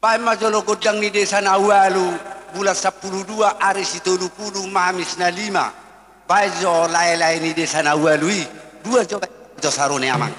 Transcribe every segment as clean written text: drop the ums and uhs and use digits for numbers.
Pai majolo godang ni desa Nawalu bulan 12 hari situlupulu mamis na 5. Pai jo lai ni desa Nawalu dua coba jo sarone amang.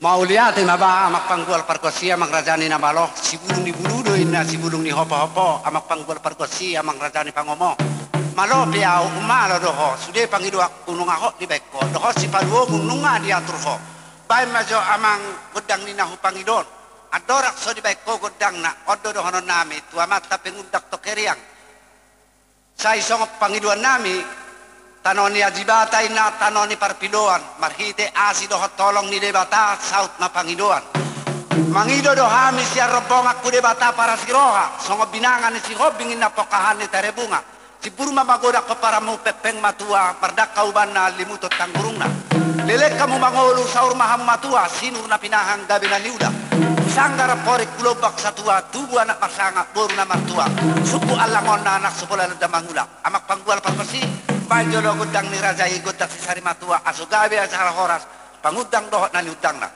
Mauliate maba amak panggual parkosi amang rajani namalo si bulung ni buludo inna si bulung ni hopo amak panggual parkosi amang rajani pangomo malo piau umalo doho sude pangidu unung ahok di beko doho si paduo gununga dia turfo bai majo amang godang ni nahu pangidon adorak so di beko godang na odo doho nami tua mata pengundak tokeriang sai song pangiduan nami tanoni ajibata ina tanoni parpidoan marhite asido tolong ni debata saut na pangidoan mangido do hami sia robong aku debata para siroha songo binangan si hobingin na pokahan ni tarebunga si burma magoda ko para mo pepeng matua pardakaw ban na limutot tanggurungna lelek kamu mangolu saur maham matua sinur na pinahang gabi na liuda Sanggara porik kulobak satua tubuh anak marsanga boru na martua suku alangon na anak sekolah da mangula amak panggual parpasi banjolo gudang ni raja igot tak sisari matua asugabe asal horas pangudang dohot na liutang na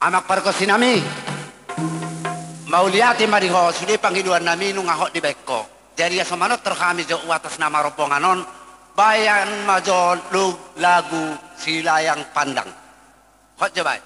amak parkosi nami mauliati mariho sudah panggiluan nami nung ahok di beko jadi asamanot terkami jo atas nama rombonganon bayan majo lagu silayang pandang hot coba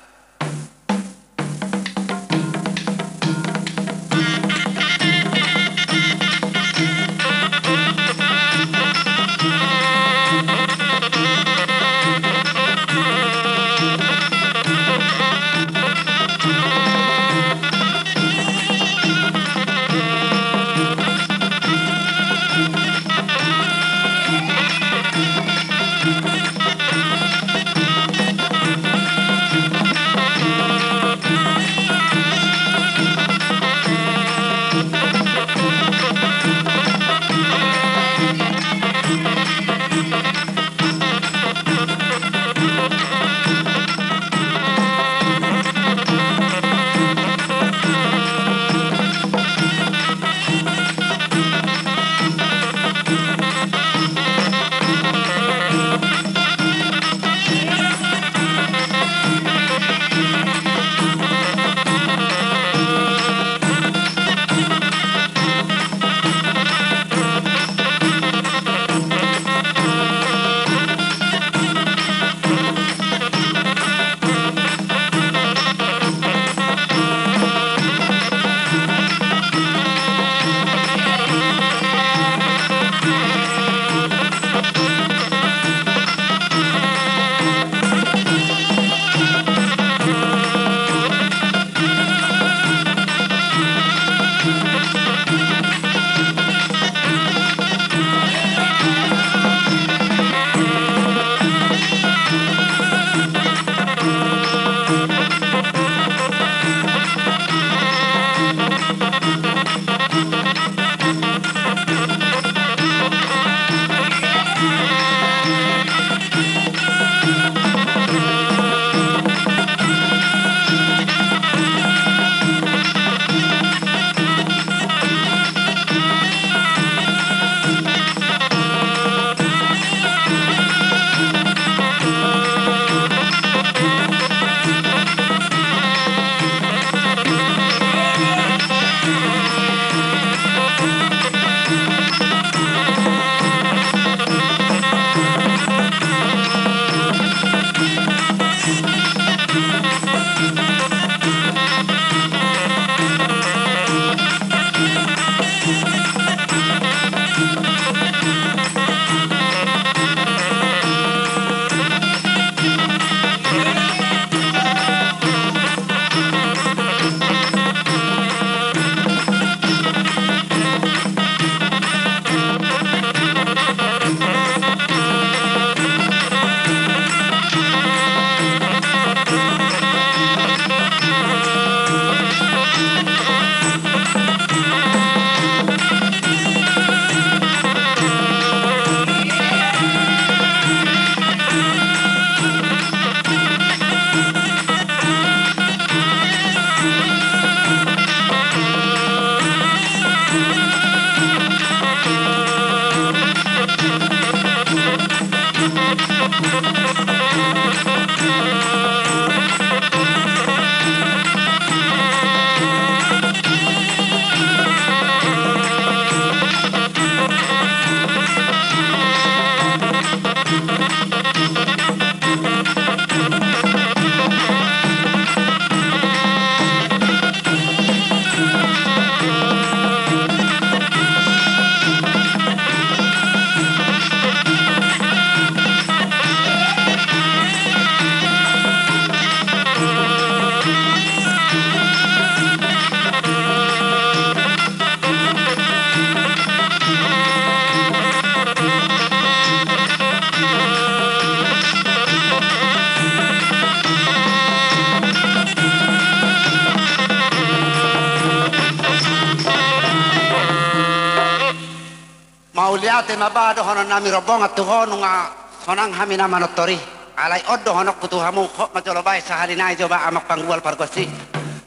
liate mabado hono nami robong at tuhon nga sonang hami na manotori. Alay oddo honok putuhamu kok majolobay sa halinay joba amak panggual pargosi.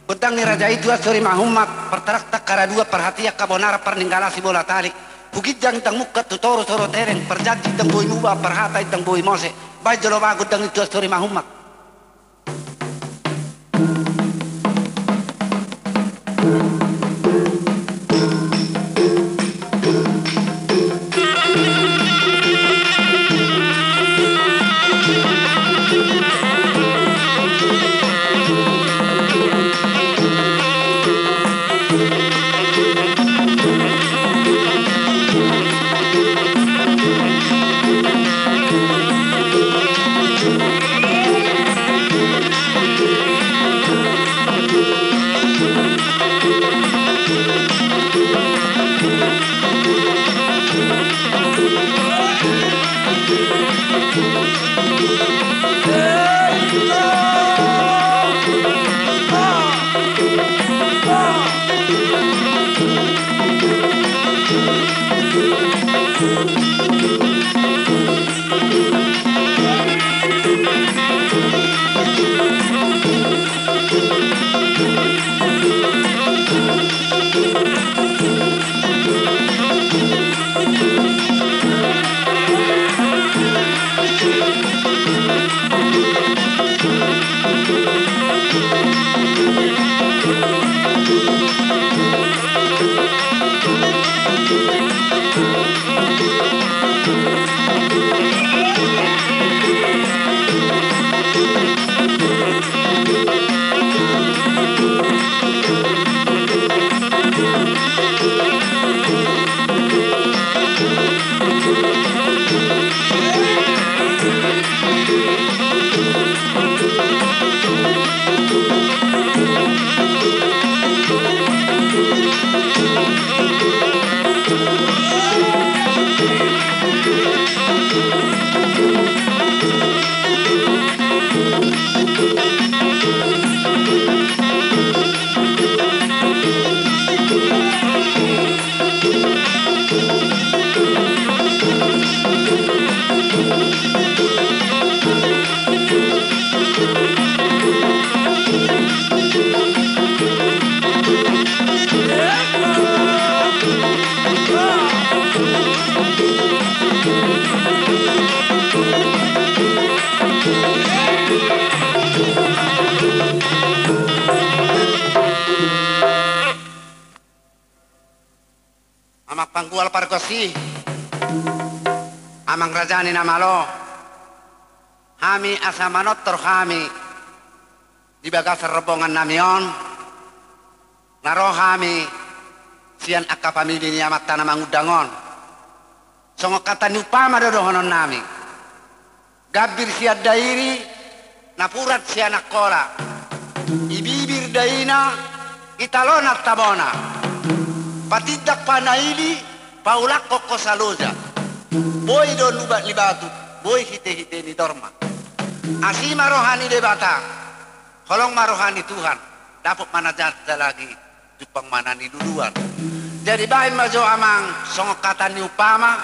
Kudang ni raja itu asuri mahumat pertaraktak karadua perhatiak kabonara perninggala si bola tali. Bukit jang tang muka tutoro soro tereng perjanji tang boi muba perhatai tang boi mose. Bay joloba kudang itu asuri mahumat. Amak panggual pargosi amang rajani namalo hami asa manotor hami di bagasar robongan namion naro hami sian akka pamili ni amat tanah mangudangon songo kata ni upama dodohonon nami gabir siad dairi napurat si anak kola ibibir daina italona tabona patidak panaili paulak koko saloja boy do lubat libatu boy hite ni dorma asima rohani debata holong marohani Tuhan dapat manajat lagi jupang mana ni duluan jadi bahin majo amang songok kata ni upama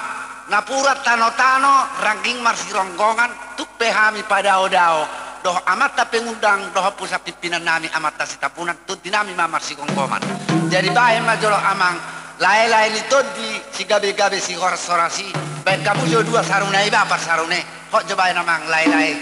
napurat tano-tano ranking marsi ronggongan tuk pehami pada odao doh amat tapi ngundang doh pusat pimpinan nami amat tasitapunan tut dinami mamarsi kongkoman jadi bahin majolo amang lain-lain itu di si gabe-gabe si korporasi baik kamu jo dua sarunai bapak sarune kok cobain amang lain-lain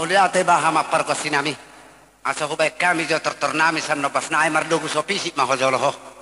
mauliate baha maparkosinami. Asa hubay kami jo tortornami san no pasnai mardugu sopisi mahojoloho.